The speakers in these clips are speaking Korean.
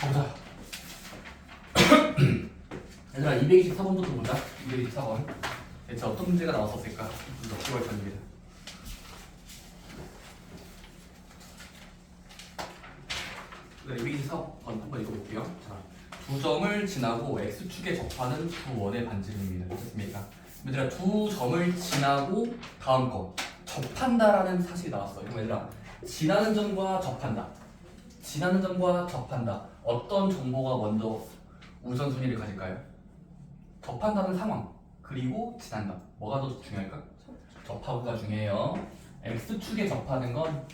보자. 얘들아 224번부터 보자. 224번. 대체 어떤 문제가 나왔었을까? 넣고 갈 겁니다. 네, 224번 한번 읽어볼게요. 자, 두 점을 지나고 x축에 접하는 두 원의 반지름입니다. 됐습니까? 얘들아 두 점을 지나고 다음 거 접한다라는 사실이 나왔어요. 얘들아 지나는 점과 접한다. 지나는 점과 접한다. 어떤 정보가 먼저 우선순위를 가질까요? 접한다는 상황 그리고 지난다. 뭐가 더 중요할까? 접하고가 중요해요. x축에 접하는 건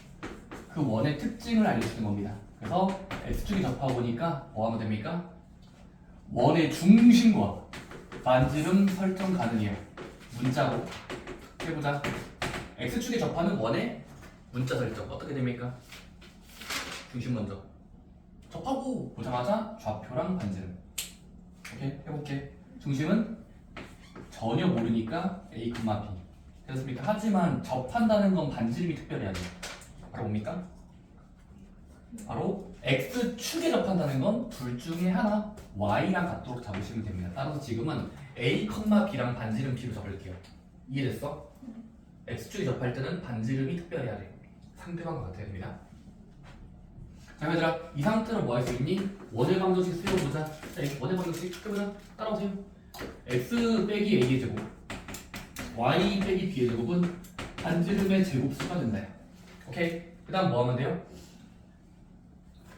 그 원의 특징을 알려주는 겁니다. 그래서 x축에 접하보니까 뭐 하면 됩니까? 원의 중심과 반지름 설정 가능해요. 문자로 해보자. x축에 접하는 원의 문자 설정 어떻게 됩니까? 중심 먼저 접하고 보자마자 좌표랑 반지름. 오케이 해볼게. 중심은 전혀 모르니까 a, b 됐습니까? 하지만 접한다는 건 반지름이 특별해야 돼요. 바로 뭡니까? 바로 x축에 접한다는 건 둘 중에 하나 y랑 같도록 잡으시면 됩니다. 따라서 지금은 a, b랑 반지름 b로 접을게요. 이해됐어? x축에 접할 때는 반지름이 특별해야 돼. 상대방과 같아야 됩니다. 자 얘들아 이 상태로 뭐 할 수 있니? 원의 방정식 수용보자. 자 이 원의 방정식 해보자. 따라오세요. x 빼기 a의 제곱 y 빼기 b의 제곱은 반지름의 제곱수가 된다. 오케이. 그 다음 뭐 하면 돼요?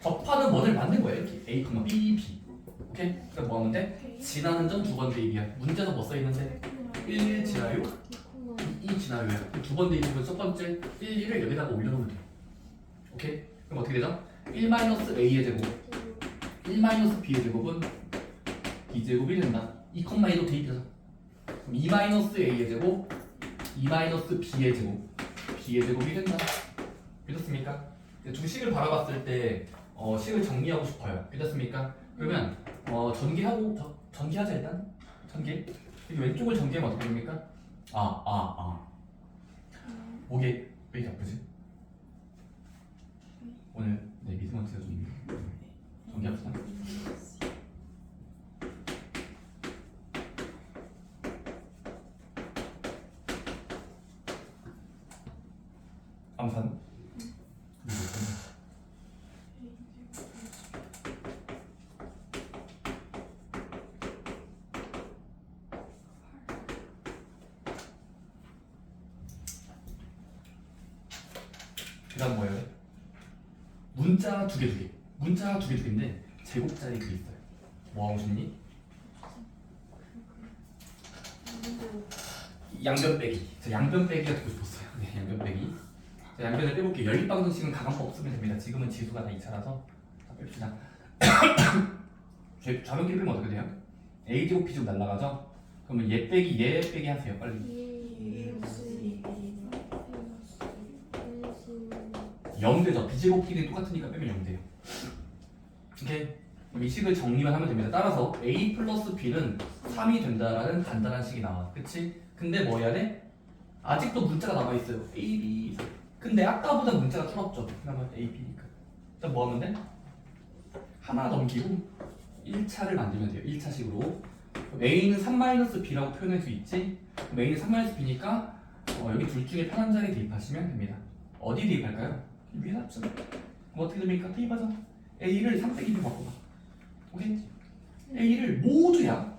접하는 원을 만든 거예요. 이렇게 a, b, b. 오케이. 그 다음 뭐 하면 돼? 지나는 점 두 번 대입이야. 문제에서 뭐 써있는데? 1 지나요? 2 지나요. 두 번 대입이면 첫 번째 1, 2를 여기다가 올려놓으면 돼요. 오케이. 그럼 어떻게 되죠? 1-a의 제곱 1-b의 제곱은 b제곱이 된다. 2,2도 대입해서 그럼 2-a의 제곱 2-b의 제곱 b의 제곱이 된다. 믿었습니까? 두 식을 바라봤을 때 식을 정리하고 싶어요. 믿었습니까? 그러면 전개하고 전개하자 일단. 전개. 여기 왼쪽을 전개하면 어떻게 됩니까? 목이 왜 이렇게 아프지? 오늘 내 미세먼지가 좀 있네. 전개합시다. 암산. 그다음 뭐예요? 문자 두 개. 문자 두 개인데 제곱자리 그 있어요. 뭐 하고 싶니? 양변 빼기. 저 양변 빼기가 듣고 싶었어요. 네, 양변 빼기. 자, 양변을 빼볼게요. 연립방정식은 가감법 쓰면 됩니다. 지금은 지수가 다 2차라서 뺍시다. 좌변끼리 빼면 어떻게 돼요? a제곱 b제곱 날라가죠? 그러면 얘 빼기 하세요. 빨리. 0 되죠. b제곱 b는 똑같으니까 빼면 0 돼요. 오케이. 이 식을 정리만 하면 됩니다. 따라서 a 플러스 b는 3이 된다라는 간단한 식이 나와. 그치? 근데 뭐 해야 돼? 아직도 문자가 남아있어요. a, b. 근데 아까보다 문자가 줄었죠. 그러면 a, b니까. 자, 뭐 하면 돼? 하나 넘기고 1차를 만들면 돼요. 1차식으로. a는 3-b라고 표현할 수 있지? 그럼 a는 3-b니까 여기 둘 중에 편한 자리에 대입하시면 됩니다. 어디 대입할까요? 위에 놨죠. 그럼 어떻게 됩니까? 대입하자. a를 3-b 바꿔봐. 오케이? a를 모두야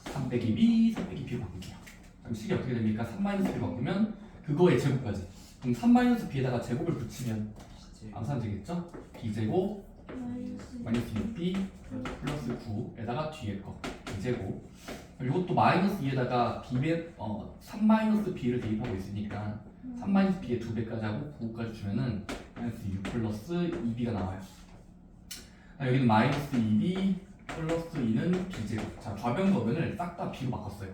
3-b, 3-b로 바꿀게요. 그럼 식이 어떻게 됩니까? 3-b로 바꾸면 그거의 제곱까지. 그럼 3-b에다가 제곱을 붙이면 암산 되겠죠? b제곱 마이너스 6b 플러스 9에다가 뒤에 거 b제곱. 이것도 마이너스 2에다가 3-b를 대입하고 있으니까 3-b의 2배까지 하고 9까지 주면은 마이너스 6 플러스 2b가 나와요. 여기는 마이너스 2b 플러스 2는 b제곱. 자, 좌변거변을 싹 다 b로 바꿨어요.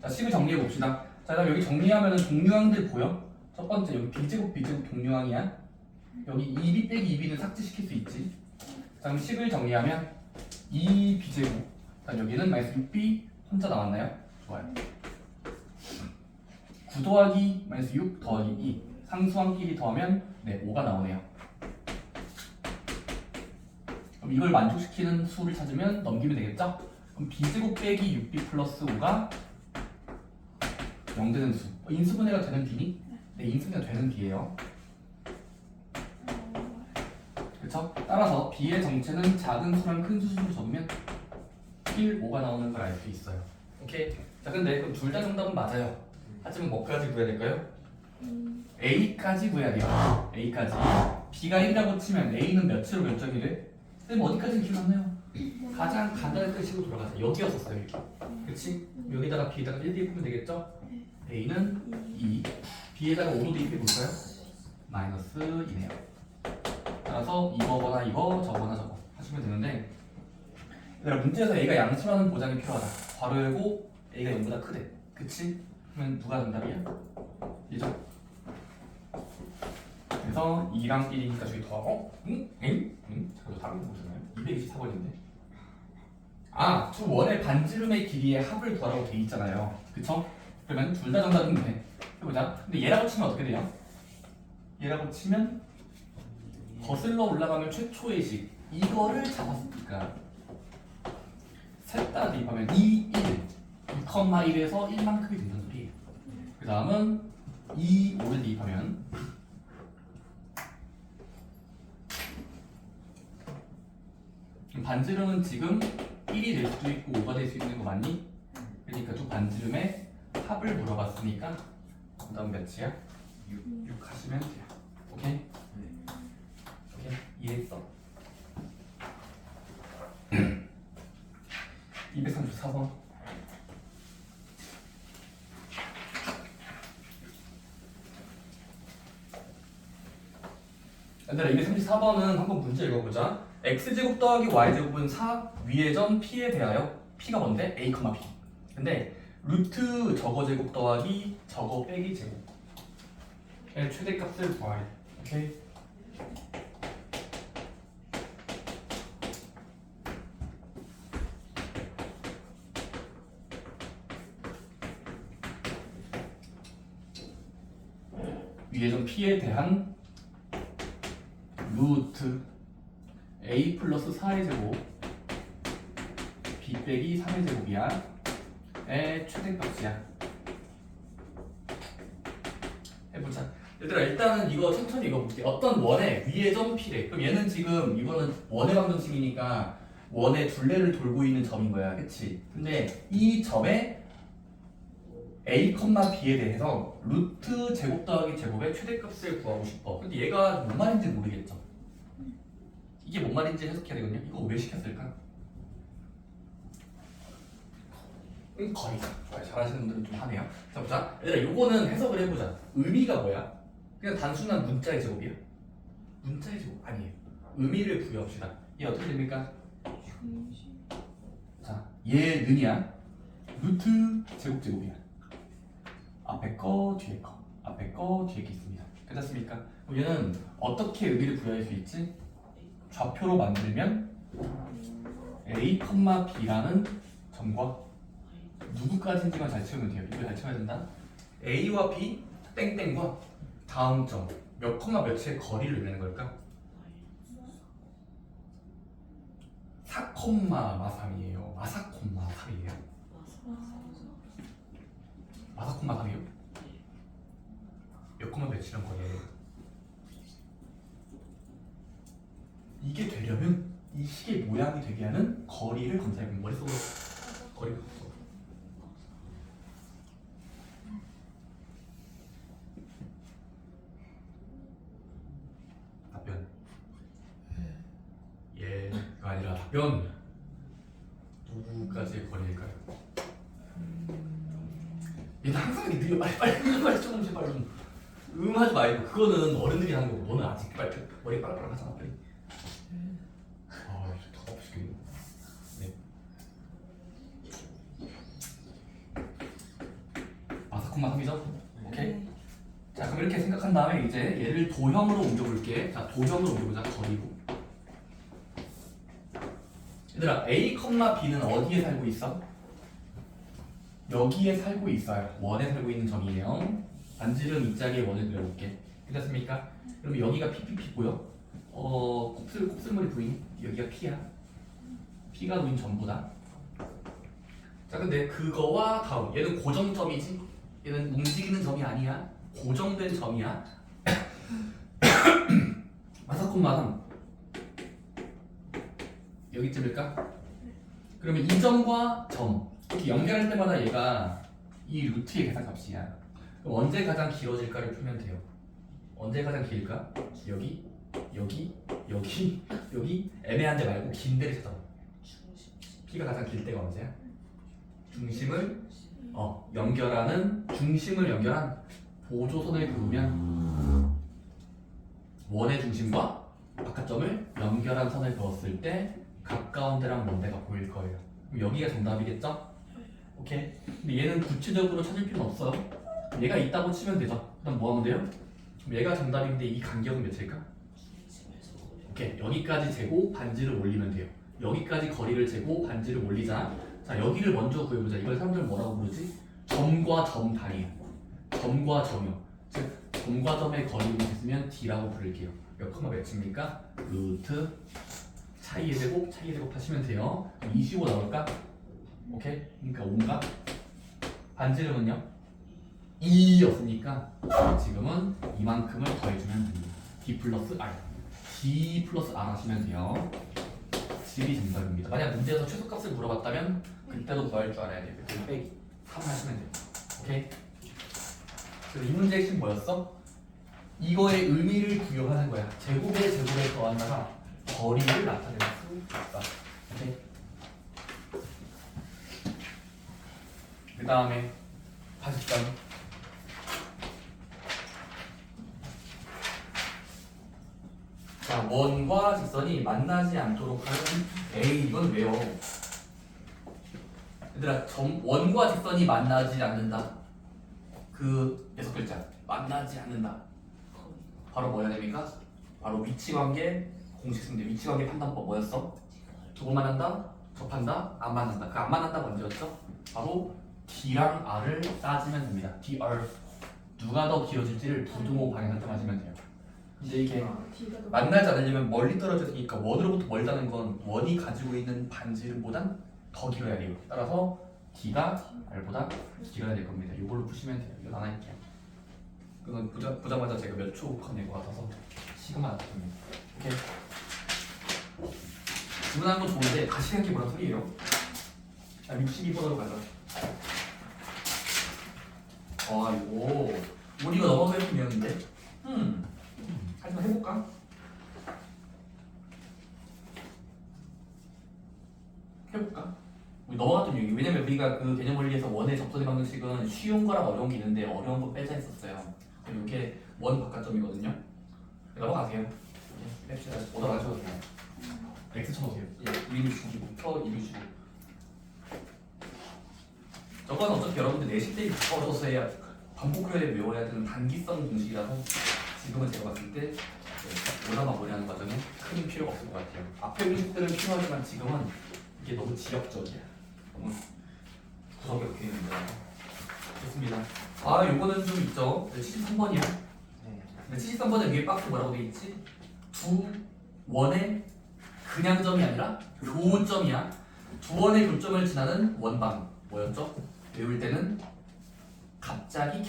자, 식을 정리해 봅시다. 자, 그럼 여기 정리하면은 동류항들 보여? 첫 번째 여기 b제곱 동류항이야. 여기 2b 빼기 2b는 삭제시킬 수 있지. 자, 그럼 식을 정리하면 2b제곱. 자, 여기는 마이너스 6b 혼자 나왔나요? 좋아요. 9 더하기 마이너스 6 더하기 2 상수항끼리 더하면 네 5가 나오네요. 그럼 이걸 만족시키는 수를 찾으면 넘기면 되겠죠? 그럼 b제곱 빼기 6b 플러스 5가 0 되는 수. 인수분해가 되는 b니? 네, 인수분해가 되는 b예요. 그쵸? 따라서 b의 정체는 작은 수랑 큰 수로 적으면 1, 5가 나오는 걸 알 수 있어요. 오케이? 자, 근데 그럼 둘 다 정답은 맞아요. 하지만 뭐까지 구해야 될까요? A까지 구해야 돼요. A까지. B가 1이라고 치면 A는 몇으로 결정이 돼? 쌤 어디까지는 기억 안 나요? 가장 간단한 뜻으로 돌아가자. 여기였었어요. 여기. 그치? 여기다가 B에다가 1 대입하면 되겠죠? A는 2. B에다가 5로 대입해볼까요? 마이너스 2네요. 따라서 이거거나 이거 저거나 저거 하시면 되는데, 얘들아 문제에서 A가 양수라는 보장이 필요하다. 괄호 열고 A가 0보다 크대. 그치? 그러면 누가 정답이야? 이죠? 그래서 2랑 1이니까 저기 더하고 응? 응? 응? 잠깐 다른 거 보잖아요. 224번인데 아! 두 원의 반지름의 길이의 합을 구하라고 돼 있잖아요. 그쵸? 그러면 둘 다 정답인데 해보자. 근데 얘라고 치면 어떻게 돼요? 얘라고 치면 거슬러 올라가면 최초의 식 이거를 잡았으니까 셋 다 대입하면 2, 1 2,1에서 1만큼이 된다는 소리예요. 그 다음은 2, 5를 대입하면 반지름은 지금 1이 될 수도 있고 5가 될 수 있는 거 맞니? 그러니까 두 반지름의 합을 물어봤으니까 그 다음 몇이야? 6 하시면 돼요. 오케이? 오케이? 이해했어? 234번 얘들아 234번은 한번 문제 읽어보자. x제곱 더하기 y제곱은 4 위의 점 p에 대하여 p가 뭔데? a, b 근데 루트 저거 제곱 더하기 저거 빼기 제곱의 최대값을 구하래. 오케이? 위의 점 p에 대한 루트 a 플러스 4의 제곱 b 빼기 3의 제곱이야 의 최대값이야. 해보자. 얘들아 일단은 이거 천천히 읽어볼게. 어떤 원의 위의 점 p래. 그럼 얘는 지금 이거는 원의 방정식이니까 원의 둘레를 돌고 있는 점인 거야. 그치? 근데 이 점의 a, b에 대해서 루트 제곱 더하기 제곱의 최대값을 구하고 싶어. 근데 얘가 뭔 말인지 모르겠죠? 이게 뭔 말인지 해석해야 되거든요. 이거 왜 시켰을까? 거리가. 좋아요. 잘하시는 분들은 좀 하네요. 자 보자. 얘들아 요거는 해석을 해보자. 의미가 뭐야? 그냥 단순한 문자의 제곱이야? 문자의 제곱 아니에요. 의미를 부여합시다. 얘 어떻게 됩니까? 자 얘는이야 루트 제곱이야. 앞에 거 뒤에 거 앞에 거 뒤에 게 있습니다. 괜찮습니까? 그럼 얘는 어떻게 의미를 부여할 수 있지? 좌표로 만들면 a, b라는 점과 누구까지인지만 잘 채우면 돼요. 이걸 잘 채워야 된다. a와 b 땡땡과 다음 점 몇 콤마 몇의 거리를 의미하는 걸까? 4,3이에요. 마사,3이에요. 마사,3이요? 몇 콤마 몇이란 거예요? 이게 되려면 이 식의 모양이 되게 하는 거리를 검사해보면 머릿속으로 거리를 답변 얘가 아니라 답변 누구까지의 거리일까요? 얘는 항상 이렇게 느려 빨리 조금씩 빨리 좀 하지 말고 그거는 어른들이 하는 거고 너는 아직 빨리 머리 빨리 하잖아 빨리. 더 없으시겠네. 네. 마사콤마 3이죠? 오케이. 자 그럼 이렇게 생각한 다음에 이제 얘를 도형으로 옮겨볼게. 자 도형으로 옮겨보자. 거리로. 얘들아 A, B는 어디에 살고 있어? 여기에 살고 있어요. 원에 살고 있는 점이에요. 반지름 이 짝의 원을 그려볼게. 괜찮습니까? 그럼 여기가 PPP 보여? 곱슬머리 부인 여기가 P야. P가 누인 전부다. 자 근데 그거와 다음 얘는 고정점이지. 얘는 움직이는 점이 아니야. 고정된 점이야. 마사콤마상 여기쯤일까? 그러면 이 점과 점 이렇게 연결할 때마다 얘가 이 루트의 계산값이야. 그럼 언제 가장 길어질까를 풀면 돼요. 언제 가장 길까? 여기, 여기, 여기, 여기 애매한 데 말고 긴 데를 찾아봐. P가 가장 길 때가 언제야? 중심을 중심을 연결한 보조선을 그으면 원의 중심과 바깥점을 연결한 선을 그었을 때 가까운 데랑 먼 데가 보일 거예요. 그럼 여기가 정답이겠죠? 오케이. 근데 얘는 구체적으로 찾을 필요는 없어요. 얘가 있다고 치면 되죠. 그럼 뭐 하면 돼요? 그럼 얘가 정답인데 이 간격은 몇일까? 오케이. 여기까지 재고 반지를 올리면 돼요. 여기까지 거리를 재고 반지를 올리자. 자 여기를 먼저 구해보자. 이걸 사람들은 뭐라고 부르지? 점과 점 단위. 점과 점이요. 즉 점과 점의 거리를 있으면 D라고 부를게요. 몇 컴마 몇입니까? 루트 차이의 제곱 하시면 돼요. 25 나올까? 오케이? 그러니까 5인가? 반지름은요? 2였으니까 지금은 이만큼을 더해주면 됩니다. D 플러스 R D 플러스 R 하시면 돼요. 질이 정답입니다. 만약 문제에서 최소값을 물어봤다면 그때도 더할 줄 알아야 돼요. 그때 빼기 3 하시면 돼요. 오케이? 그래서 이 문제의 핵심 뭐였어? 이거의 의미를 부여하는 거야. 제곱에 더한다가 거리를 나타낼 수 있다. 오케이? 그 다음에 80점. 자, 원과 직선이 만나지 않도록 하는 A 이건 왜요? 얘들아, 원과 직선이 만나지 않는다. 그 6글자 만나지 않는다. 바로 뭐 해야 됩니까? 바로 위치관계 공식인데 위치관계 판단법 뭐였어? 두 번 만난다, 접한다, 안 만난다. 그 안 만난다가 언제였죠? 바로 D랑 R을 따지면 됩니다. D, R 누가 더 길어질지를 부등호 방향을 정하시면 돼요. 근데 이게 만나지 않으려면 멀리 떨어져 있으니까 원으로부터 멀다는 건 원이 가지고 있는 반지름보단 더 길어야 돼요. 따라서 D가 R보다 길어야 될 겁니다. 이걸로 푸시면 돼요. 이건 안 할게요. 그건 보자마자 제가 몇 초 컷낼 것 같아서 시그마 나타납니다. 오케이. 주문하는 건 좋은데 다시 생각해보란 소리예요. 자, 62번으로 가자. 이거 우리가 넘어갈 뿐이었는데 하지만 해볼까? 우리 넘어갔던 얘기. 왜냐면 우리가 그 개념 원리에서 원의 접선의 방정식은 쉬운 거랑 어려운 게 있는데 어려운 거 빼자 했었어요. 이게 원 바깥점이거든요. 넘어가세요. 뺍시다. 오더 가셔도 돼요. X 쳐놓으세요. 위를 죽이고 펴 이를 주고. 저건 어차피 여러분들 내실 때 가까워져서 해야 반복해야 외워야 되는 단기성 공식이라서 지금은 제가 봤을 때 오다마 머리하는 과정에 큰 필요가 없을 것 같아요. 앞에 공식들은 필요하지만 지금은 이게 너무 지역적이야. 너무 구석이 없게 있는 거라서. 좋습니다. 요거는 좀 있죠. 73번이야. 근데 73번에 위에 박스 뭐라고 돼 있지? 두 원의 그냥 점이 아니라 교점이야. 두 원의 교점을 지나는 원방 뭐였죠? 외울 때는 갑자기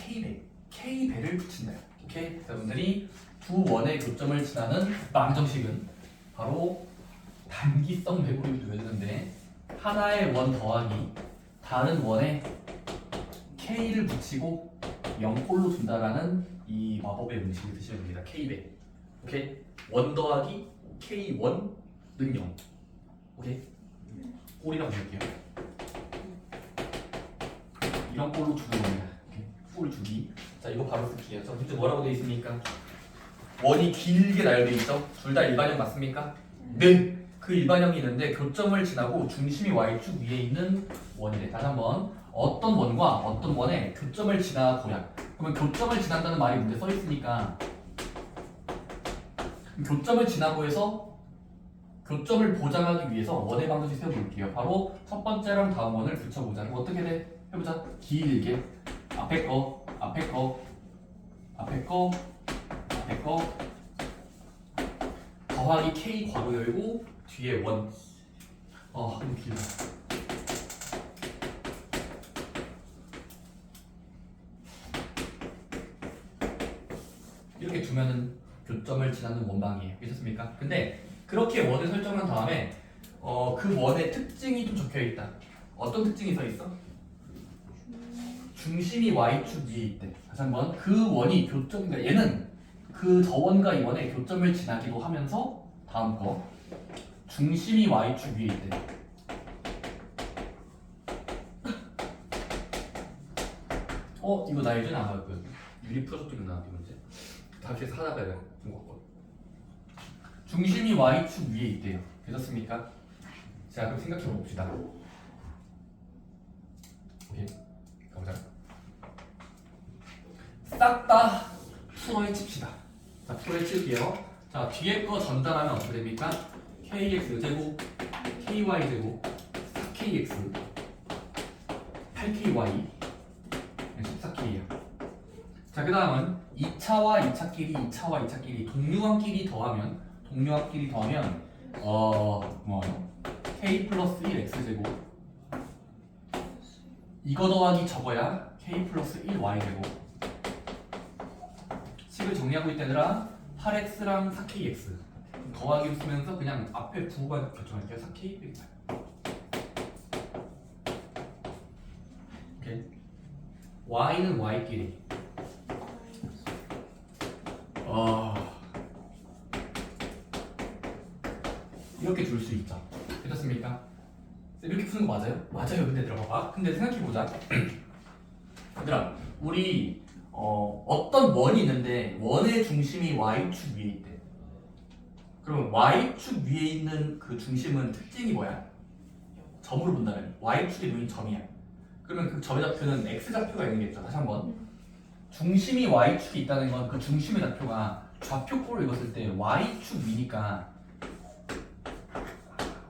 K배를 붙인다. 오케이? 여러분들이 두 원의 교점을 지나는 방정식은 바로 단기성 배분을 외워야 되는데 하나의 원 더하기 다른 원에 K를 붙이고 0꼴로 준다라는 이 마법의 음식을 드시면 됩니다. K배. 오케이? 원 더하기 K1는 0. 오케이? 꼴이라고 볼게요. 이런 꼴로 주는 겁니다. 오케이? 꼴 주기. 자, 이거 바로 쓸게요. 자, 문제 뭐라고 되어 있습니까? 원이 길게 나열되어 있죠? 둘 다 일반형 맞습니까? 네. 그 일반형이 있는데 교점을 지나고 중심이 Y축 위에 있는 원이래. 다시 한번 어떤 원과 어떤 원에 교점을 지나고야. 그러면 교점을 지난다는 말이 문제 써 있으니까 교점을 지나고 해서 교점을 보장하기 위해서 원의 방정식 세워볼게요. 바로 첫 번째랑 다음 원을 붙여보자. 그럼 어떻게 돼? 해보자. 길게 앞에 거, 앞에 거, 앞에 거, 앞에 거 더하기 k 괄호 열고 뒤에 원. 너무 길다. 이렇게 두면은 교점을 지나는 원방이에요. 괜찮습니까? 근데 그렇게 원을 설정한 다음에 그 원의 특징이 좀 적혀 있다. 어떤 특징이 써 있어? 중심이 y축 위에 있대. 다시 한번 그 원이 교점인가 얘는 그 저원과 이 원의 교점을 지나기도 하면서 다음 거 중심이 y축 위에 있대. 이거 나 예전에 안 봤거든. 유리 프로젝트 나 이 문제. 다시 하다가 내가 본 거거든. 중심이 y축 위에 있대요. 괜찮습니까? 자, 그럼 생각해 봅시다. 오케이, 가보자. 싹 다 풀어에 칩시다. 자, 풀어에 칠게요. 자, 뒤에 거 전달하면 어떻게 됩니까? kx 제곱, ky 제곱, 4kx, 8ky, 14k야. 자, 그 다음은 2차와 2차끼리, 2차와 2차끼리 동류항끼리 더하면 k 플러스 1 x 제곱 이거 더하기 저거야 k 플러스 1 y 제곱. 식을 정리하고 있다느라 8x랑 4kx 더하기로 쓰면서 그냥 앞에 부호가 결정할게요. 4k 8. 오케이. y는 y끼리 이렇게 줄 수 있죠. 괜찮습니까? 이렇게 푸는 거 맞아요? 맞아요. 근데 들어봐봐. 근데 생각해보자. 얘들아, 우리 어떤 원이 있는데 원의 중심이 y축 위에 있대. 그러면 y축 위에 있는 그 중심은 특징이 뭐야? 점으로 본다면 y축에 놓인 점이야. 그러면 그 점의 좌표는 x좌표가 있는겠죠. 다시 한번 중심이 y축이 있다는 건 그 중심의 좌표가 좌표꼴로 읽었을 때 y축 위니까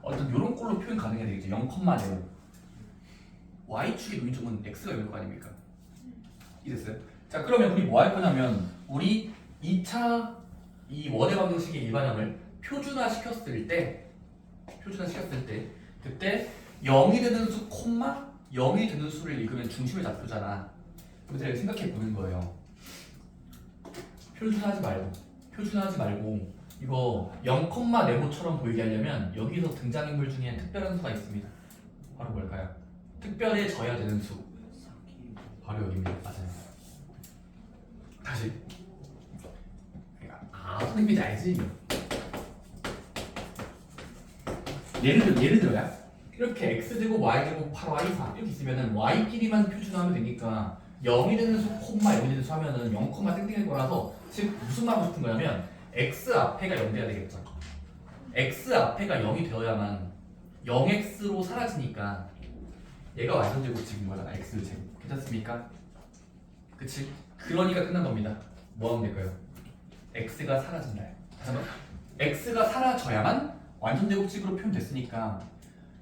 어떤 이런 꼴로 표현 가능해야 되겠죠. 0,0 y축에 놓인 점은 x가 있을 거 아닙니까? 이랬어요? 자, 그러면 우리 뭐 할 거냐면 우리 2차 이 원의 방정식의 일반형을 표준화 시켰을 때 그때 0이 되는 수, 0이 되는 수를 읽으면 중심의 좌표잖아. 그래서 생각해 보는 거예요. 표준화하지 말고 이거 0,네모처럼 보이게 하려면 여기서 등장인물 중에 특별한 수가 있습니다. 바로 뭘까요? 특별해져야 되는 수. 바로 여기입니다. 맞아요. 다시. 선생님이 알지? 예를 들어야 이렇게 x제곱 y제곱 8y 4 이렇게 있으면은 y끼리만 표준화하면 되니까 0이 되는 수, 0이 되는 수 하면은 0, 땡땡일 거라서 즉 무슨 말 하고 싶은 거냐면 x 앞에가 0 돼야 되겠죠. x 앞에가 0이 되어야만 0x로 사라지니까 얘가 완전제곱 지금 거잖아. x제곱. 괜찮습니까? 그치? 그러니까 끝난 겁니다. 뭐 하면 될까요? x가 사라진다. x가 사라져야만 완전제곱식으로 표현됐으니까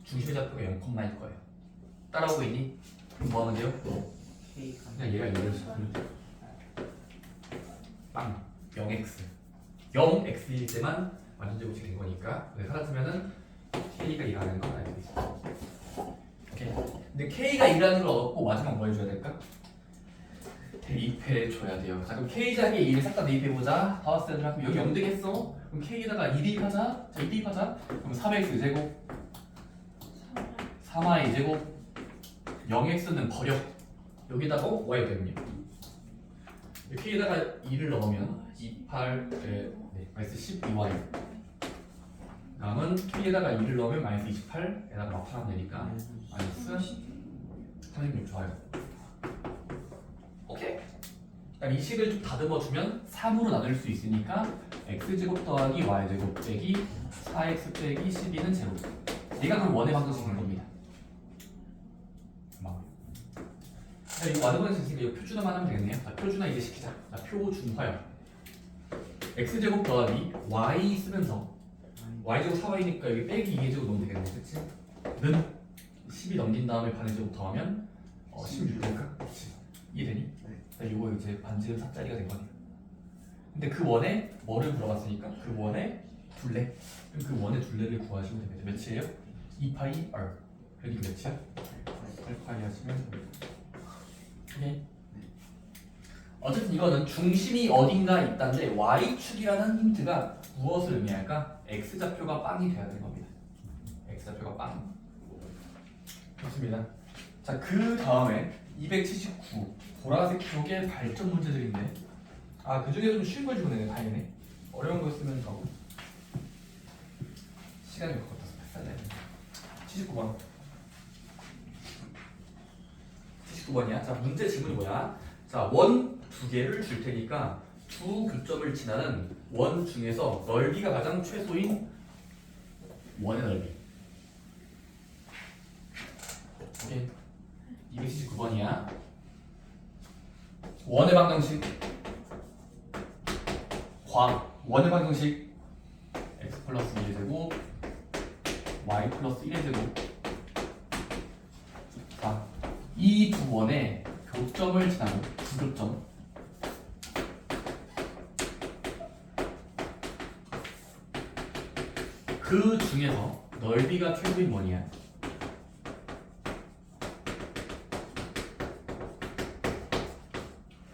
중심의 좌표가 0,일 거예요. 따라오고 있니? 그럼 뭐 하면 돼요? 그냥 얘가 얘를 빵 0x 0x일 때만 완전제곱식 된 거니까 사라지면은 k가 1하는 걸 알게 되죠. 오케이. 근데 k가 1하는 걸 얻고 마지막 뭐 해줘야 될까? 대입해 줘야 돼요. 자, 그럼 k작에 2를 싹 다 대입해보자. 다 왔어요. 그럼 여기 0 되겠어? 그럼 k에다가 2 대입하자. 자, 2 대입하자. 그럼 3x 제곱 3y 제곱 0x는 버려. 여기다가 y가 됩니다. k에다가 2를 넣으면 28, 마이너스 12y. 다음은 k에다가 2를 넣으면 마이너스 28에다가 막하면 되니까 마이너스 36. 좋아요. 오케이. 이 식을 좀 다듬어 주면 3으로 나눌 수 있으니까 x제곱 더하기 y제곱 빼기 4x 빼기 12는 제곱. 얘가 그럼 원의 방정식인 겁니다. 자, 이거 완전 방정식이니까 이거 표준화만 하면 되겠네요. 자, 표준화 이제 시키자. 자, 표준화요. x제곱 더하기 y 쓰면서 y제곱 4y니까 여기 빼기 2제곱 넣으면 되겠네. 그치? 는 10이 넘긴 다음에 반의제곱 더하면 16 될까? 그치? 이해되니? 자, 이거 이제 반지름 4짜리가 된 거네요. 근데 그 원에 뭐를 물어봤으니까 그 원에 둘레. 그럼 그 원의 둘레를 구하시면 됩니다. 몇이에요? 2파이 r. 여기 몇이야? 8파이 하시면 됩니다. 오케이. 어쨌든 이거는 중심이 어딘가 있다는데 y축이라는 힌트가 무엇을 의미할까? x좌표가 빵이 돼야 되는 겁니다. x좌표가 빵. 좋습니다. 자, 그 다음에 279 보라색 쪽에 발전 문제들인데 그 중에 좀 쉬운 걸 주고 내네. 다행이네. 어려운 거 쓰면 더 시간이 것 같아서 패스하자. 79번 79번이야. 자, 문제 질문이 뭐야? 자, 원 두 개를 줄 테니까 두 교점을 지나는 원 중에서 넓이가 가장 최소인 원의 넓이. 오케이. 279번이야. 원의 방정식 원의 방정식 x 플러스 1의 제곱 y 플러스 1의 제곱. 자, 이 두 원의 교점을 지나는 두 교점 그 중에서 넓이가 최소인 원이야.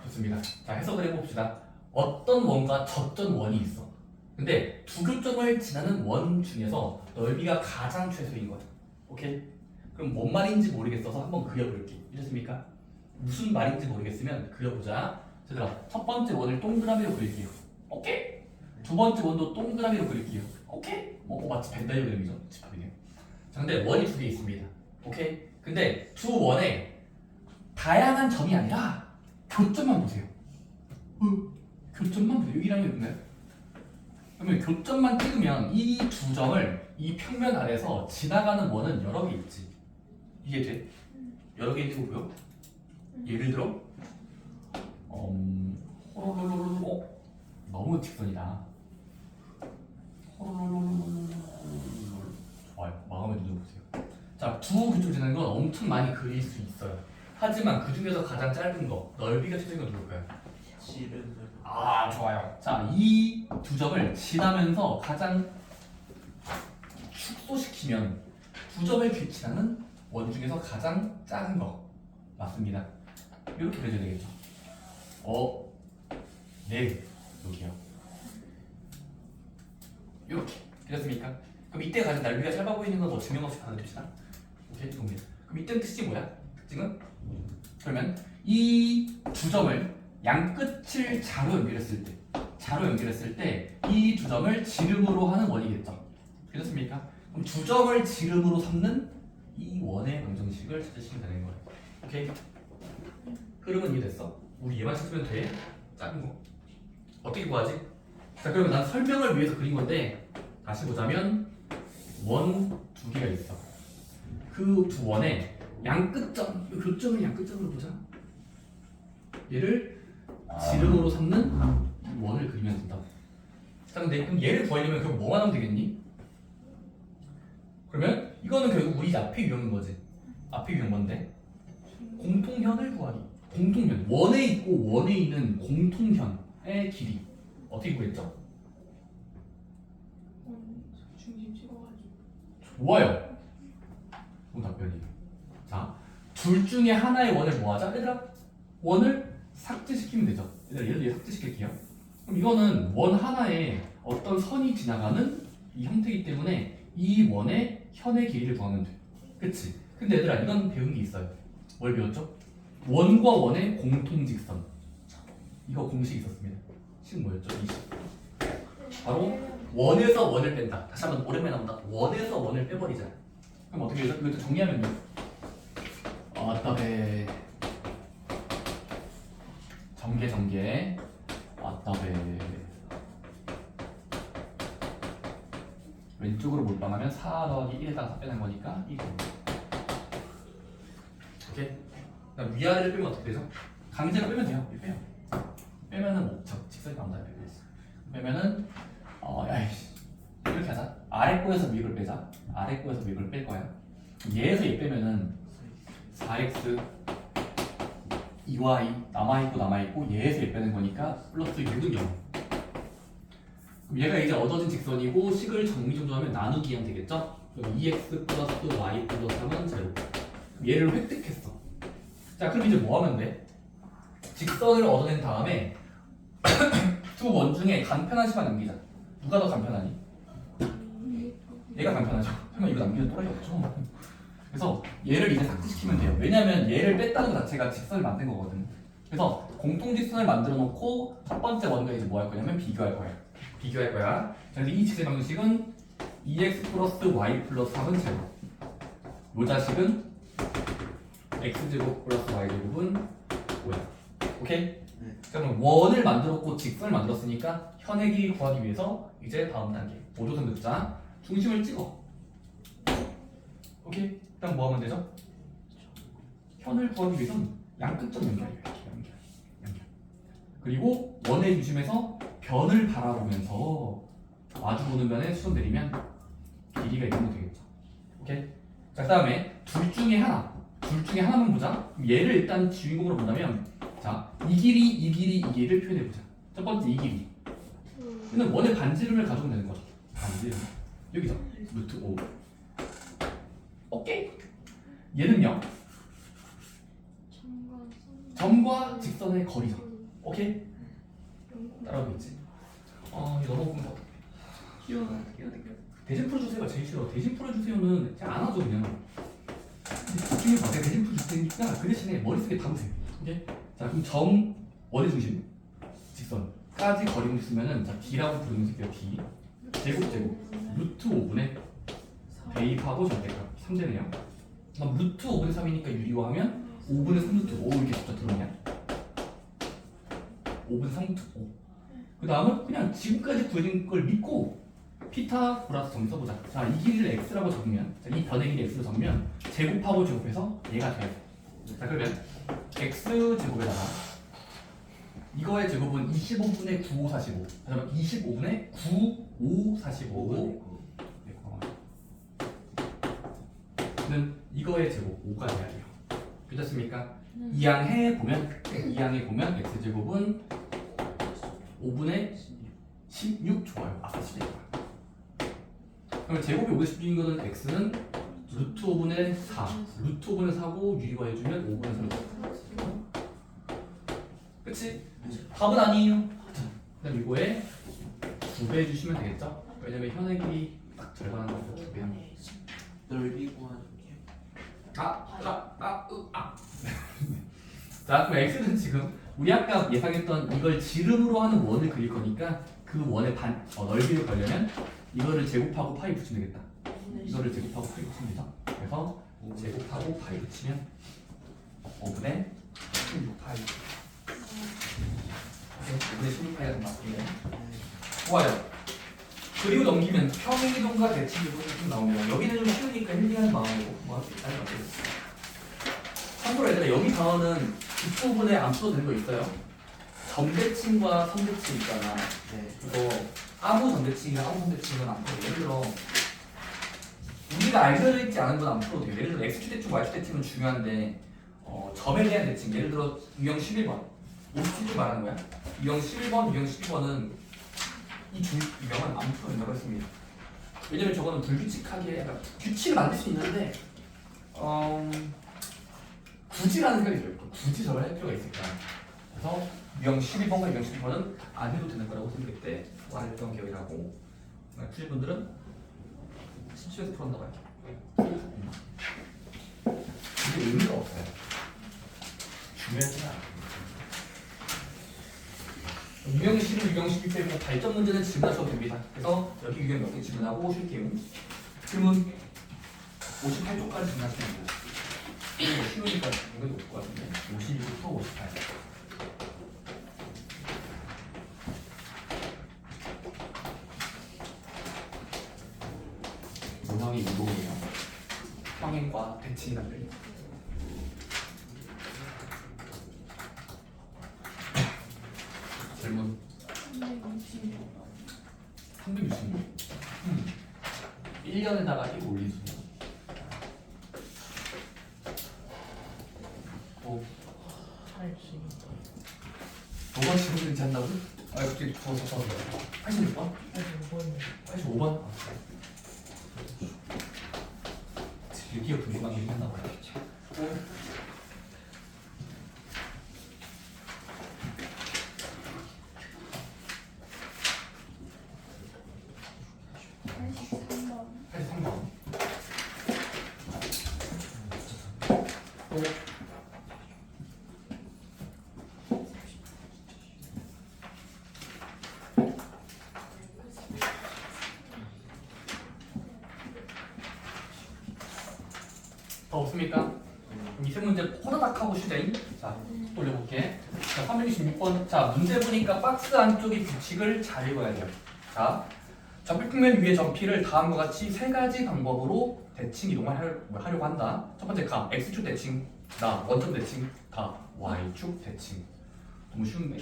좋습니다. 자, 해석을 해봅시다. 어떤 원과 저점 원이 있어. 근데 두 교점을 지나는 원 중에서 넓이가 가장 최소인 거야. 오케이? 그럼 뭔 말인지 모르겠어서 한번 그려볼게. 이렇습니까? 무슨 말인지 모르겠으면 그려보자. 얘들아, 첫 번째 원을 동그라미로 그릴게요. 오케이? 두 번째 원도 동그라미로 그릴게요. 오케이? 마치 벤다이어 그림이죠. 집합이네요. 자, 근데 원이 두 개 있습니다. 오케이? 근데 두 원에 다양한 점이 아니라 교점만 보세요. 교점만 보세요. 여기랑 여기인가요? 그러면 교점만 찍으면 이 두 점을 이 평면 아래서 지나가는 원은 여러 개 있지. 이게 돼? 여러 개 있는 거고요. 예를 들어 너무 직선이다. 좋아요. 마음에 눌러보세요. 자, 두 교점 지나는 건 엄청 많이 그릴 수 있어요. 하지만 그 중에서 가장 짧은 거, 넓이가 최소인 건 누굴까요? 좋아요. 자, 이 두 점을 지나면서 가장 축소시키면 두 점을 지나는 원 중에서 가장 작은 거 맞습니다. 이렇게 그려줘야 되겠죠. 네, 여기요. 이렇게 그렸습니까? 그럼 이때 가장 넓이가 짧아 보이는 건 뭐 증명 없이 받아줍시다. 오케이, 좋습니다. 그럼 이때 특징이 뭐야? 특징은 그러면 이 두 점을 양 끝을 자로 연결했을 때 이 두 점을 지름으로 하는 원이겠죠. 그렇습니까? 그럼 두 점을 지름으로 삼는 이 원의 방정식을 찾으시면 되는 거예요. 오케이? 흐름은 이해됐어? 우리 얘만 찾으면 돼. 작은 거. 어떻게 구하지? 자, 그러면 난 설명을 위해서 그린 건데 다시 보자면 원 두 개가 있어. 그 두 원의 양 끝점, 이 교점을 양 끝점으로 보자. 얘를 지름으로 삼는 원을 그리면 된다. 자, 근데 그럼 얘를 구하려면 그럼 뭐만 하면 되겠니? 그러면 이거는 결국 우리 앞에 유형인 거지. 앞에 유형 뭔데? 공통현을 구하기. 공통현. 원에 있고 원에 있는 공통현의 길이 어떻게 구했죠? 중심 찍어가지고. 좋아요. 좋은 답변이에요. 자, 둘 중에 하나의 원을 뭐 하자? 얘들아, 원을 삭제시키면 되죠. 얘를 삭제시킬게요. 그럼 이거는 원 하나에 어떤 선이 지나가는 이 형태이기 때문에 이 원의 현의 길이를 구하면 돼. 그치? 근데 얘들아, 이건 배운 게 있어요. 뭘 배웠죠? 원과 원의 공통직선. 이거 공식이 있었습니다. 식 뭐였죠? 20. 바로 원에서 원을 뺀다. 다시 한번 오랜만에 나온다. 원에서 원을 빼버리자. 그럼 어떻게 해서 이것도 정리하면요. 아따배 전개 아따배 왼쪽으로 몰빵하면 4 더하기 1에다가 4 빼는 거니까 1. 오케이? 그다음 위아래를 빼면 어떻게 되죠? 강제로 빼면 돼요. 빼요. 빼면은 뭐 직선이 나온다. 빼면은 야이씨 이렇게 하자. 아래 꼬에서 위를 빼자. 아래 꼬에서 위를 뺄 거야. 얘에서 얘 빼면은 4x 2y 남아있고 얘에서 얘 빼는 거니까 플러스 6은 0. 그럼 얘가 이제 얻어진 직선이고 식을 정리정돈하면 나누기 하면 되겠죠? 그럼 2x 플러스 y 플러스 3은 제로. 얘를 획득했어. 자 그럼 이제 뭐 하면 돼? 직선을 얻어낸 다음에 두 원 중에 간편한 식만 남기자. 누가 더 간편하니? 얘가 간편하죠. 설마 이거 남기는 또라이 없죠? 그래서 얘를 이제 삭제시키면 돼요. 왜냐면 얘를 뺐다는 것 자체가 직선을 만든 거거든. 그래서 공통직선을 만들어 놓고 첫 번째 원과 이제 뭐 할 거냐면 비교할 거야. 비교할 거야. 그래서 이 직선 방식은 2x 플러스 y 플러스 3은 제로. 요 자식은 x제곱 플러스 y제곱은 5야. 오케이? 네. 그러면 원을 만들었고 직선을 만들었으니까 현의 길이 구하기 위해서 이제 다음 단계 보조선 긋자 중심을 찍어. 오케이? 일단 뭐 하면 되죠? 현을 구하기 위해서는 양끝점 연결이에요. 연결. 그리고 원의 중심에서 변을 바라보면서 마주보는 변에 수선 내리면 길이가 이렇게 되겠죠. 오케이? 자, 그 다음에 둘 중에 하나만 보자. 얘를 일단 주인공으로 본다면 자, 이 길이를 표현해보자. 첫 번째 이 길이. 얘는 원의 반지름을 가져오면 되는 거죠. 반지름. 여기죠. 루트 5. 오케이. 얘는요. 점과 직선의 거리죠. 오케이. 따라오겠지. 이거 너무 궁금하다. 귀여워. 대신 풀어주세요가 제일 싫어. 대신 풀어주세요는 그냥 안 하죠 그냥. 중에 봐. 내가 대신 풀어줄 테니까 그 대신에 머릿속에 담으세요. 오케이. 자 그럼 원의 중심 직선까지 거리를 쓰면은 자 D라고 부르는 새끼가 D 제곱 루트 5분의 대입하고 절대값 3되네요. 그럼 루트 5분의 3이니까 유리화하면 5분의 3루트 5 이렇게 숫자 들어오냐? 5분의 3루트 5. 그 다음은 그냥 지금까지 구해진 걸 믿고 피타고라스 정리 써보자. 자 이 길이를 x라고 적으면 자, 이 변의 길이 x로 적으면 제곱하고 제곱해서 얘가 돼요. 자 그러면 x 제곱에다가 이거의 제곱은 25분의 9, 5, 45. 그러면 25분의 9, 5, 45고 는 이거의 제곱 5가 돼야 돼요. 괜찮습니까? 이항해 보면 x 제곱은 5분의 16 좋아요. 아까 수제니까. 그러면 제곱이 5분의 16인 거는 x는 루트 5분의 4. 루트 5분의 4고 유리화해주면 5분의 3. 그치? 답은 아니에요. 그다음 이거에 2배 해주시면 되겠죠? 왜냐면 현의 길이 딱 절반한 거니까 2배 하면. 넓이 구하는 자 그럼 x는 지금 우리 아까 예상했던 이걸 지름으로 하는 원을 그릴 거니까 그 원의 넓이를 가려면 이거를 제곱하고 파이 붙이면 되겠다. 이거를 제곱하고 파이 붙이면 되죠. 그래서 제곱하고 파이 붙이면 5분의 16파이 5분의 16파이가 맞게요. 좋아요. 그리고 넘기면 평이동과 대칭이동이 좀 나옵니다. 여기는 좀 쉬우니까 힐링하는 마음으로 뭐 할 수 있다는 것 같아요. 참고로 얘들아 여기 단어는 뒷부분에 안 써도 되는 거 있어요. 점대칭과 선대칭 있잖아. 네. 이거 아무 점대칭이랑 아무 선대칭은 안 풀어도 예를 들어 우리가 알려져 있지 않은 건 안 풀어도 돼요. 예를 들어 x축대칭, y축대칭은 중요한데 점에 대한 대칭 예를 들어 유형 11번 57줄 말하는 거야. 유형 11번, 유형 12번은 이 두 유형은 안 풀어도 된다고 했습니다. 왜냐면 저거는 불규칙하게 약간 규칙을 만들 수 있는데 굳이라는 생각이 들어요. 굳이 저걸 할 필요가 있을까? 그래서 유형 12번과 유형 12번은 안 해도 되는 거라고 생각했대. 말했던 기억이라고. 푸신 분들은 17에서 풀었나 봐요. 이게 의미가 없어요. 중요하지 않아. 유형 12, 유형 12 빼고 발전 문제는 질문하셔도 됩니다. 그래서 여기 유형 몇 개 질문하고 쉴게요. 질문 58쪽까지 질문하시면 됩니다. 쉬우니까 이거 높을 것 같은데 52부터 58. 모형이 이동이에요. 평행과 대칭 관계. 질문 366. 1년에다가 1 올리세요. 너가 지금 괜찮다고? 갑자기 더 86번? 85번? 드디어 금방이 한다고 그랬죠. 번 83번. 더 없습니까? 그럼 이 세 문제 호다닥 하고 쉬자잉. 자, 돌려볼게. 자, 326번. 자, 문제 보니까 박스 안쪽의 규칙을 잘 읽어야 돼요. 자, 좌표평면 위의 점피를 다음과 같이 세 가지 방법으로 대칭 이동을 하려고 한다. 첫 번째 가 x축 대칭, 나 원점 대칭, 가 y축 대칭. 너무 쉬운데?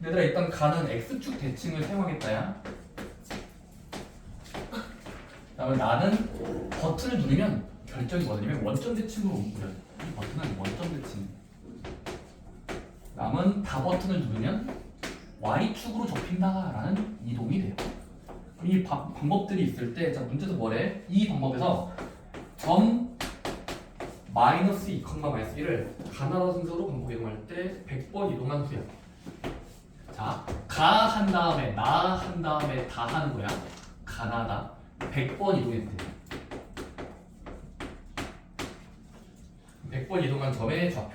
얘들아 일단 가는 x축 대칭을 사용하겠다야. 그다음에 나는 버튼을 누르면 결정이 뭐냐면 원점 대칭으로 옮겨요. 이 버튼은 원점 대칭. 남은 다 버튼을 누르면 y축으로 접힌다라는 이동이 돼요. 이 방법들이 있을 때, 자 문제도 뭐래? 이 방법에서 점 마이너스 2, 마이너스 1을 가나다 순서로 반복 이동할 때 100번 이동한 후야. 자, 가 한 다음에 나 한 다음에 다 하는 거야. 가나다 100번 이동했대. 100번 이동한 점의 좌표.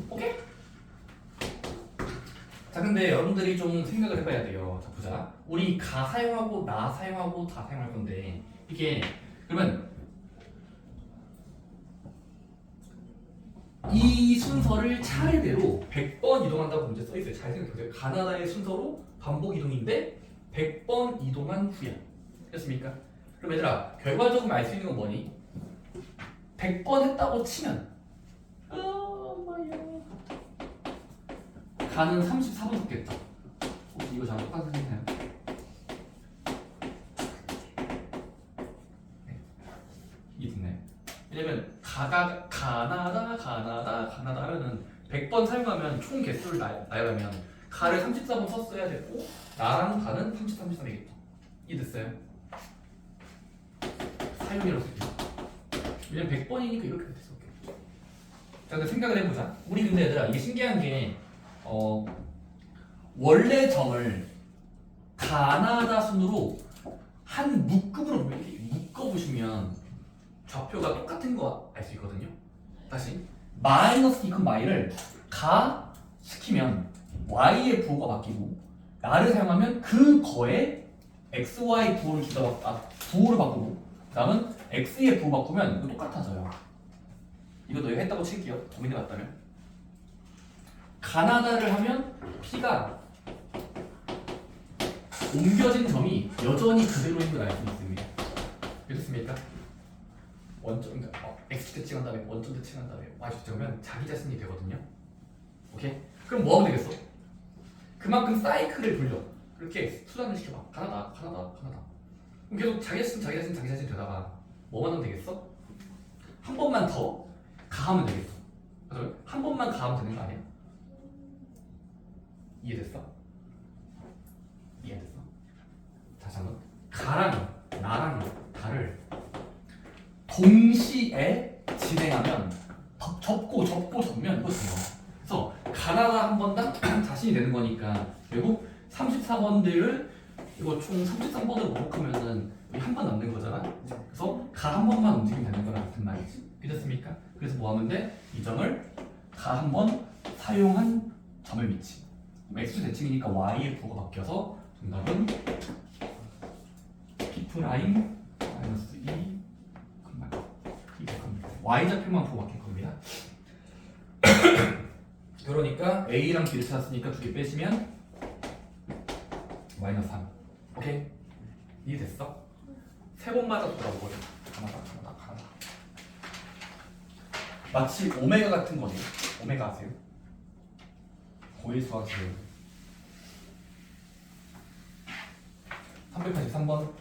오케이? 자, 근데 여러분들이 좀 생각을 해봐야 돼요. 자, 보자. 우리 가 사용하고 나 사용하고 다 사용할 건데 이게 그러면 이 순서를 차례대로 100번 이동한다고 문제 써있어요. 잘 생각해보세요. 가나다의 순서로 반복 이동인데 100번 이동한 후야. 됐습니까? 그럼 얘들아 결과적으로 알 수 있는 건 뭐니? 100번 했다고 치면 가는 34번 섞겠다. 혹시 이거 저랑 똑같은 생각나요? 네. 이해됐나요? 왜냐면 가나다 하면은 100번 사용하면 총 개수를 나열하면 가를 34번 썼어야 되고 나랑 가는 33이겠다. 이해됐어요? 사용이라고 쓸게요. 왜냐면 100번이니까 이렇게 됐어. 자, 근데 생각을 해보자. 우리 근데 얘들아 이게 신기한 게 원래 점을 가나다 순으로 한 묶음으로 이렇게 묶어보시면 좌표가 똑같은 거 알 수 있거든요. 다시 마이너스 2, y를 가 시키면 y의 부호가 바뀌고 나를 사용하면 그 거에 x, y 부호를 부호를 바꾸고 그다음은 x의 부호 바꾸면 이거 똑같아져요. 이거 너희가 했다고 칠게요. 고민해 봤다면 가나다를 하면 p가 옮겨진 점이 여전히 그대로인 걸 알 수 있습니다. 이렇습니까? 원점, 그러니까 x축 대칭한 다음에 원점 대칭한 다음에 y축 대칭하면 자기 자신이 되거든요. 오케이? 그럼 뭐 하면 되겠어? 그만큼 사이클을 돌려. 그렇게 수단을 시켜봐. 가나다. 그럼 계속 자기 자신 되다가 뭐만 하면 되겠어? 한 번만 더 가하면 되겠어. 그래서 한 번만 가하면 되는 거 아니야? 이해됐어? 다시 한번. 가랑 나랑 다를 동시에 진행하면 접고 접면 이거 돼요. 그래서 가나다 한 번당 자신이 되는 거니까 결국 34번들을 이거 총 33번으로 반복하면은 한 번 남는 거잖아. 그래서 가 한 번만 움직이면 되는 거랑 같은 말이지. 믿었습니까? 그래서 뭐 하면 돼? 이 점을 가 한 번 사용한 점을 미치. x 대칭이니까 y의 부호가 바뀌어서 정답은 p 프라임 마이너스 2 이게 겁니다. y 좌표만 부호 바뀔 겁니다. 그러니까 a랑 b를 찾았으니까 두 개 빼시면 마이너스 3. 오케이? 이해됐어? 세 번마다 돌아오거든. 가나다. 마치 오메가 같은 거지. 오메가 아세요? 고1 수학이에요. 383번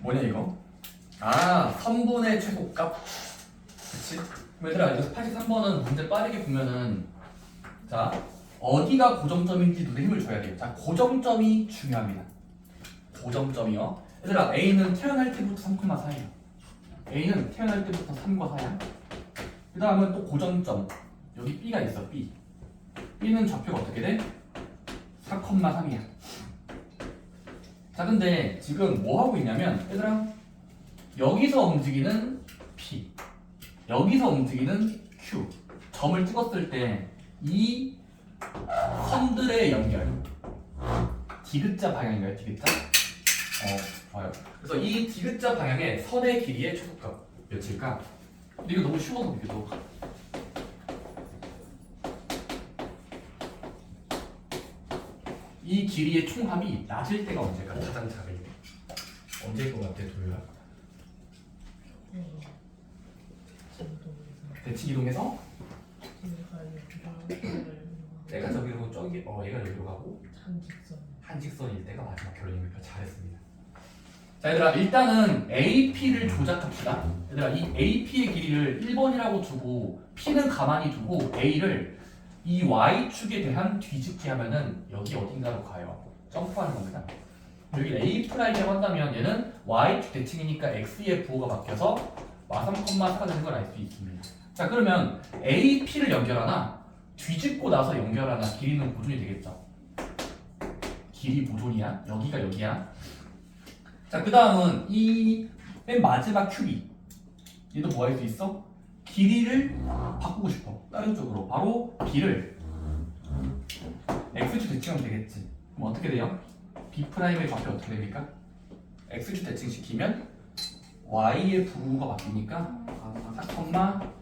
뭐냐 이거? 선분의 최소값. 그치? 그럼 얘들아, 여기서 83번은 문제 빠르게 보면은, 자, 어디가 고정점인지 눈에 힘을 줘야 돼요. 자, 고정점이 중요합니다. 고정점이요. 얘들아, A는 태어날 때부터 3,4예요. A는 태어날 때부터 3과 4야. 그 다음은 또 고정점. 여기 B가 있어, B. B는 좌표가 어떻게 돼? 4,3이야. 자, 근데 지금 뭐 하고 있냐면, 얘들아, 여기서 움직이는 P, 여기서 움직이는 Q. 점을 찍었을 때 이 선들의 연결. 디귿자 방향인가요, 디귿자? 좋아요. 그래서 이 디귿자 방향의 선의 길이의 최소값 몇일까? 근데 이거 너무 쉬워서 이게도. 이 길이의 총합이 낮을 때가 언제일까? 가장 작을 때. 언제일 것 같아, 도요야? 대칭 이동해서 내가 저기로 저기 얘가 여기로 가고 한직선일 때가 마지막 결론이니까 잘했습니다. 자, 얘들아, 일단은 AP를 조작합시다. 얘들아, 이 AP의 길이를 1번이라고 두고 P는 가만히 두고 A를 이 Y축에 대한 뒤집기 하면은 여기 어딘가로 가요. 점프하는 겁니다. 여기 A'이라고 한다면 얘는 Y축 대칭이니까 X의 부호가 바뀌어서 마3,4가 되는 걸 알 수 있습니다. 자, 그러면 AP를 연결하나 뒤집고 나서 연결하나 길이는 보존이 되겠죠. 길이 보존이야. 여기가 여기야. 자, 그 다음은 이 맨 마지막 큐비, 얘도 뭐 할 수 있어? 길이를 바꾸고 싶어. 다른 쪽으로. 바로 B를 X축 대칭하면 되겠지. 그럼 어떻게 돼요? B'의 좌표 어떻게 됩니까? X축 대칭시키면 Y의 부호가 바뀌니까 4,4.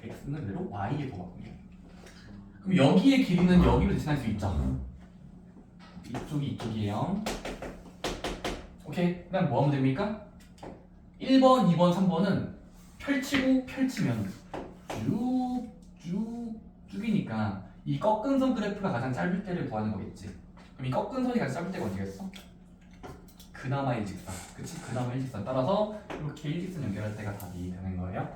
X는 그대로 Y의 부호가 바뀌어요. 그럼 여기의 길이는 여기로 대칭할 수 있죠. 이쪽이 이쪽이에요. 오케이. 그다음 뭐 하면 됩니까? 1번, 2번, 3번은 펼치고 펼치면 쭉이니까 이 꺾은 선 그래프가 가장 짧을 때를 구하는 거겠지. 그럼 이 꺾은 선이 가장 짧을 때가 어디겠어? 그나마 일직선. 그치? 그나마 일직선. 따라서 이렇게 일직선 연결할 때가 답이 되는 거예요.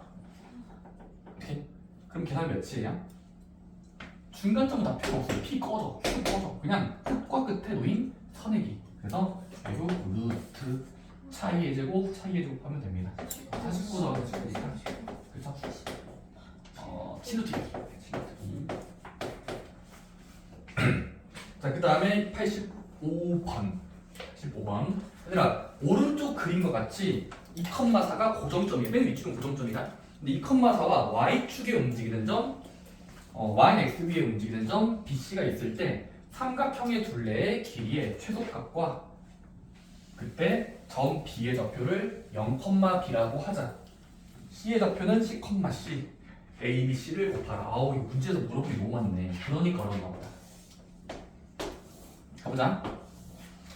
오케이. 그럼 계산 몇이에요? 중간점은 다 필요 없어요. P 꺼져, Q 꺼져. 그냥 끝과 끝에 놓인 선의 길. 그래서 결국 루트 차이의 제곱 하면 됩니다. 49도 하니까 그렇죠? 7루트 2. 자, 그 다음에 85번. 얘들아, 오른쪽 그림과 같이 2,4가 고정점이에요. 맨 위쪽은 고정점이다. 근데 2,4와 Y축에 움직이는 점, Y는 XB에 움직이는 점 BC가 있을 때 삼각형의 둘레의 길이의 최소값과 그때 점 B의 좌표를 0,B라고 하자. C의 좌표는 C, A, B, C를 곱하라. 아우, 이 문제에서 물어보기 너무 많네. 그러니까 어려운가 보다. 가보자.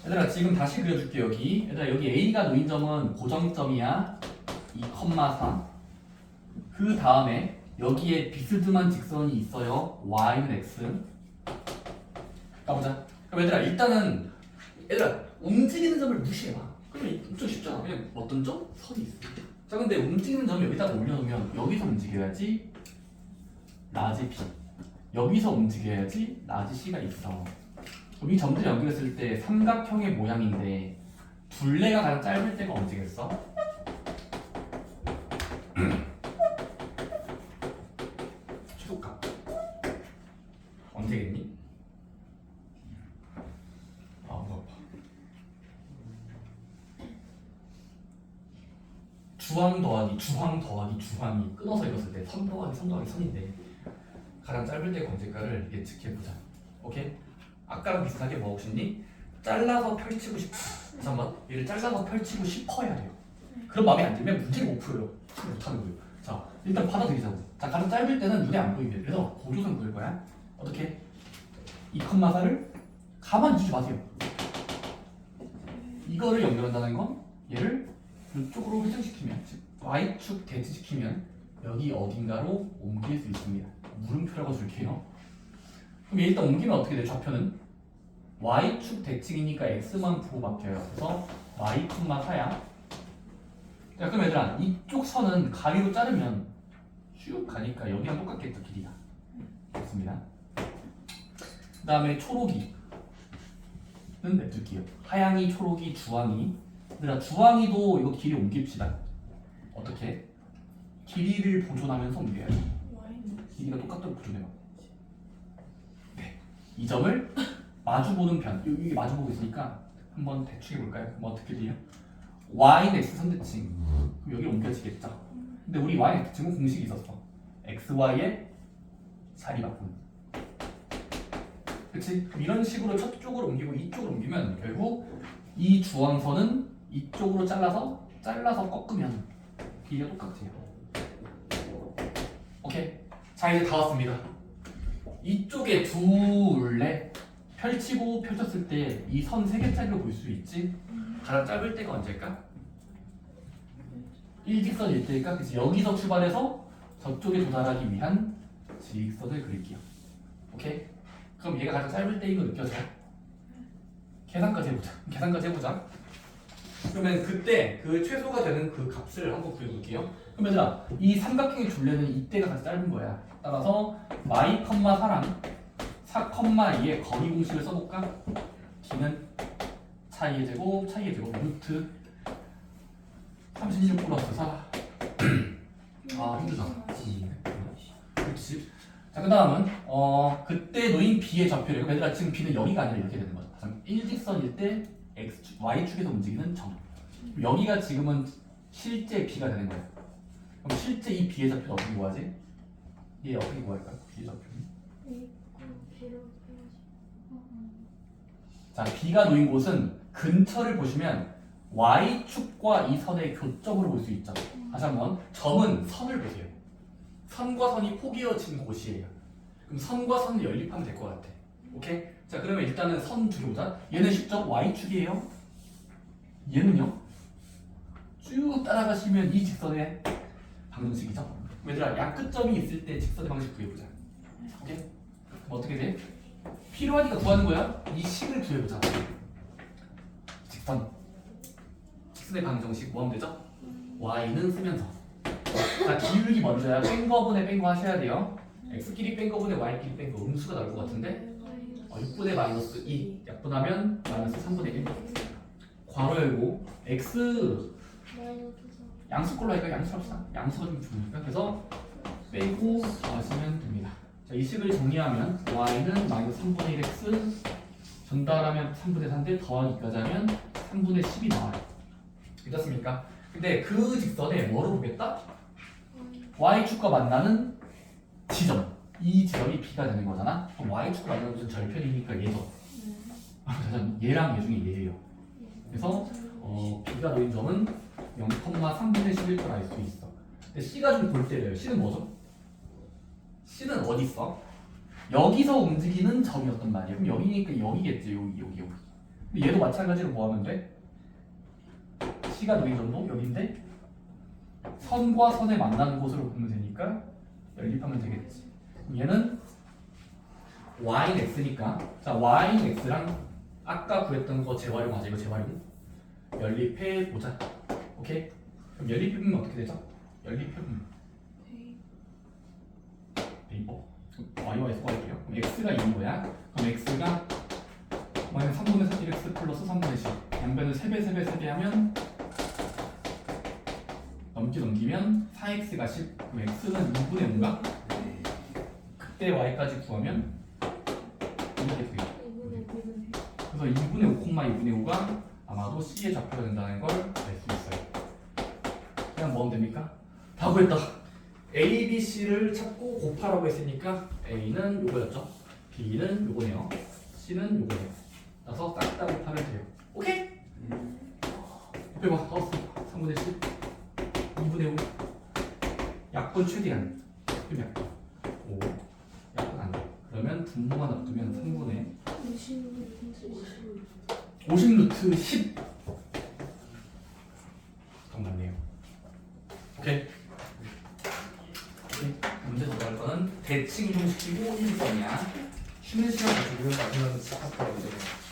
얘들아, 지금 다시 그려줄게. 얘들아, 여기 A가 놓인 점은 고정점이야. 2,4. 그 다음에 여기에 비스듬한 직선이 있어요. Y는 X. 가보자. 그럼 얘들아, 일단은 움직이는 점을 무시해봐. 그러면 엄청 쉽잖아. 그냥 어떤 점? 선이 있어. 자, 근데 움직이는 점을 여기다가 올려놓으면 여기서 움직여야지 라지 P, 여기서 움직여야지 라지 C가 있어. 그럼 이 점들을 연결했을 때 삼각형의 모양인데 둘레가 가장 짧을 때가 언제겠어? 최소값 언제겠니? 주황 더하기 주황이 끊어서 읽었을 때 선 더하기 선인데 가장 짧을 때가 언제일까를 예측해보자. 오케이? 아까랑 비슷하게 뭐 하고 싶니? 잘라서 펼치고 싶어. 잠깐만, 얘를 잘라서 펼치고 싶어야 돼요. 그런 마음이 안 들면 문제를 못 풀어요. 못하는 거예요. 자, 일단 받아들이자고. 자, 가장 짧을 때는 눈에 안 보이게. 그래서 보조선 그릴 거야. 어떻게? 2,4를 가만히 두지 마세요. 이거를 연결한다는 건 얘를 이쪽으로 회전시키면, 즉 Y축 대칭시키면 여기 어딘가로 옮길 수 있습니다. 물음표라고 줄게요. 그럼 얘 일단 옮기면 어떻게 돼? 좌표는 Y축 대칭이니까 X만 부호 바뀌어요. 그래서 Y,4야. 자, 그럼 얘들아 이쪽 선은 가위로 자르면 쭉 가니까 여기랑 똑같겠죠 길이가. 좋습니다. 그 다음에 초록이는 냅둘게요. 하양이, 초록이, 주황이. 얘들아 주황이도 이거 길이 옮깁시다. 어떻게? 길이를 보존하면서 옮겨야지. Y는 길이가 똑같도록 보존해봐. 네. 이 점을 마주보는 편. 여기 마주보고 있으니까 한번 대충 해볼까요? 뭐 어떻게 돼요? Y는 X 선대칭. 그럼 여기 옮겨지겠죠? 근데 우리 Y X층은 공식이 있었어. XY의 자리 바꿈. 그치? 그럼 이런 식으로 저쪽으로 옮기고 이쪽으로 옮기면 결국 이 주황선은 이쪽으로 잘라서 꺾으면 길이가 똑같아요. 오케이. 자 이제 다 왔습니다. 이쪽에 둘레 펼치고 펼쳤을 때 이 선 세 개짜리로 볼 수 있지? 가장 짧을 때가 언제일까? 일직선일 때일까? 그치? 여기서 출발해서 저쪽에 도달하기 위한 직선을 그릴게요. 오케이? 그럼 얘가 가장 짧을 때인 거 느껴져요? 계산까지 해보자. 그러면 그때 그 최소가 되는 그 값을 한번 구해볼게요. 그럼 얘들아 이 삼각형의 둘레는 이때가 가장 짧은 거야. 따라서 y, 4랑 4,2의 거리 공식을 써볼까? d는 차이의 제곱 루트 36 플러스 4. 아 힘들다. 그렇지. 자 그 다음은 그때 놓인 b의 좌표를. 그럼 얘들아 지금 b는 여기가 아니라 이렇게 되는 거죠. 일직선일 때 y축에서 움직이는 점. 여기가 지금은 실제 b가 되는 거예요. 그럼 실제 이 b의 좌표는 어떻게 구하지? 얘 어떻게 구할까? b의 좌표는? 자 b가 놓인 곳은 근처를 보시면 y축과 이 선의 교점으로 볼 수 있죠. 다시 한번 점은 선을 보세요. 선과 선이 포개어진 곳이에요. 그럼 선과 선을 연립하면 될 것 같아. 오케이? 자 그러면 일단은 선 두 개 보자. 얘는 직접 y축이에요. 얘는요? 쭉 따라가시면 이 직선의 방정식이죠. 얘들아 양 끝점이 있을 때 직선의 방식 구해보자. 오케이? 그럼 어떻게 돼? 필요하니까 구하는 거야. 이 식을 구해보자. 직선의 방정식 뭐 하면 되죠? y는 쓰면서. 자 기울기 먼저야. 뺀 거분에 뺀 거 하셔야 돼요. x끼리 뺀 거분에 y끼리 뺀 거 음수가 나올 것 같은데 6분의 마이너스 2 약분하면 마이너스 3분의 1 괄호 열고 x 양수꼴로 하니까 양수합시다. 양수가 좀 좋으니까 그래서 빼고 더하시면 됩니다. 자, 이 식을 정리하면 y는 마이너스 3분의 1x 전달하면 3분의 4인데 더하기까지 하면 3분의 10이 나와요. 괜찮습니까? 근데 그 직선에 뭐로 보겠다? y축과 만나는 지점. 이 지점이 b가 되는 거잖아. 그럼 y축과 만나는 곳은 절편이니까 얘죠. 얘랑 얘 중에 얘예요. 그래서 b가 놓인 점은 0,3분의 11을 알 수 있어. 근데 c가 좀 볼 때래요. c는 뭐죠? c는 어디 있어? 여기서 움직이는 점이었단 말이야. 그럼 여기니까 여기겠지. 여기. 근데 얘도 마찬가지로 뭐 하면 돼? c가 놓인 점도 여기인데 선과 선에 만나는 곳으로 보면 되니까 연립하면 되겠지. 그럼 얘는 y는 x니까 자 y는 x랑 아까 구했던 거 재활용하자. 이거 재활용 연립해 보자. 오케이? 그럼 연립해보면 어떻게 되죠? 연립해보면 y와 x 구할게요. 그럼 x가 2인 거야. 그럼 x가 마이너스 3분의 4x 플러스 3분의 10 양변을 3배 하면 넘기면 4x가 10 그럼 x는 2분의 5인가? 그때 y까지 구하면 이렇게 돼요. 그래서 2분의 5, 2분의 5가 아마도 c의 좌표가 된다는 걸 알 수 있어요. 그냥 뭐 하면 됩니까? 다 구했다. A, B, C를 찾고 곱하라고 했으니까 A는 요거였죠. B는 요거네요. C는 요거네요. 그래서 싹 다 곱하면 돼요. 오케이? 곱해봐. 나왔어. 3분의 10 2분의 5 약분 최대한 그러면 5 약분 안 돼. 그러면 분모만 놔두면 3분의 50루트 10 정답네요. 오케이? 문제 들어갈 거는 대칭 형식이고 일선이야. 쉬는 시간 가지고 마지막으로 시작할 거라고 되겠습니다.